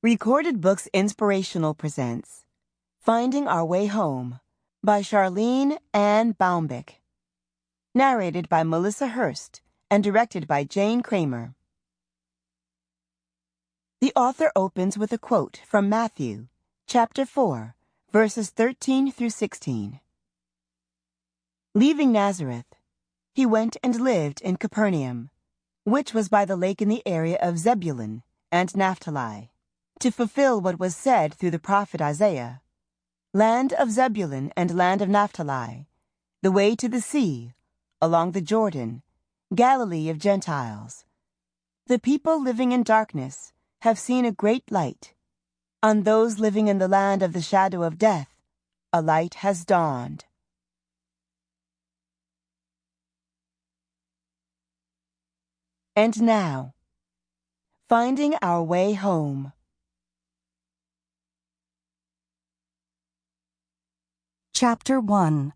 Recorded Books Inspirational presents Finding Our Way Home by Charlene Ann Baumbich. Narrated by Melissa Hurst and directed by Jane Kramer. The author opens with a quote from Matthew, chapter 4, verses 13 through 16. Leaving Nazareth, he went and lived in Capernaum, which was by the lake in the area of Zebulun and Naphtali, to fulfill what was said through the prophet Isaiah, "Land of Zebulun and land of Naphtali, the way to the sea, along the Jordan, Galilee of Gentiles. The people living in darkness have seen a great light. On those living in the land of the shadow of death, a light has dawned." And now, Finding Our Way Home. Chapter 1.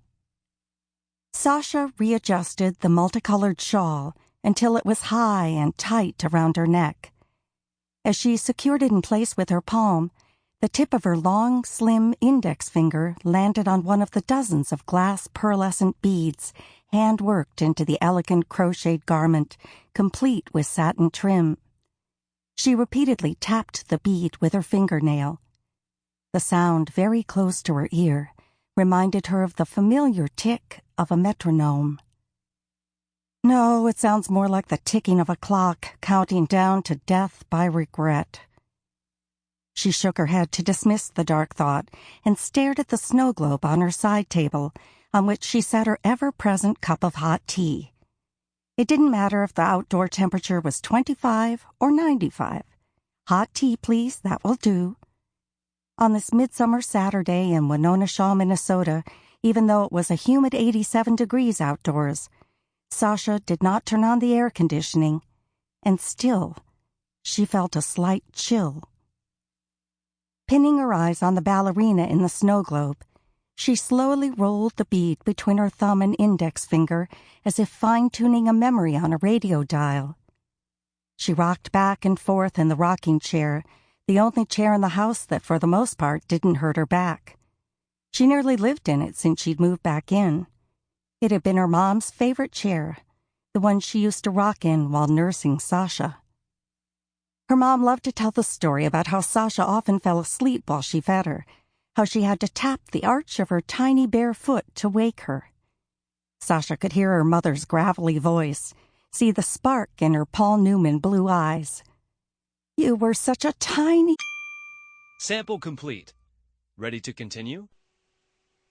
Sasha readjusted the multicolored shawl until it was high and tight around her neck. As she secured it in place with her palm, the tip of her long, slim index finger landed on one of the dozens of glass pearlescent beads hand-worked into the elegant crocheted garment, complete with satin trim. She repeatedly tapped the bead with her fingernail. The sound, very close to her ear, reminded her of the familiar tick of a metronome. No, it sounds more like the ticking of a clock counting down to death by regret. She shook her head to dismiss the dark thought and stared at the snow globe on her side table, on which she set her ever-present cup of hot tea. It didn't matter if the outdoor temperature was 25 or 95. Hot tea, please, that will do. On this midsummer Saturday in Winona, Minnesota, even though it was a humid 87 degrees outdoors, Sasha did not turn on the air conditioning, and still, she felt a slight chill. Pinning her eyes on the ballerina in the snow globe, she slowly rolled the bead between her thumb and index finger as if fine-tuning a memory on a radio dial. She rocked back and forth in the rocking chair, the only chair in the house that for the most part didn't hurt her back. She nearly lived in it since she'd moved back in. It had been her mom's favorite chair, the one she used to rock in while nursing Sasha. Her mom loved to tell the story about how Sasha often fell asleep while she fed her, how she had to tap the arch of her tiny bare foot to wake her. Sasha could hear her mother's gravelly voice, see the spark in her Paul Newman blue eyes. "You were such a tiny..." Sample complete. Ready to continue?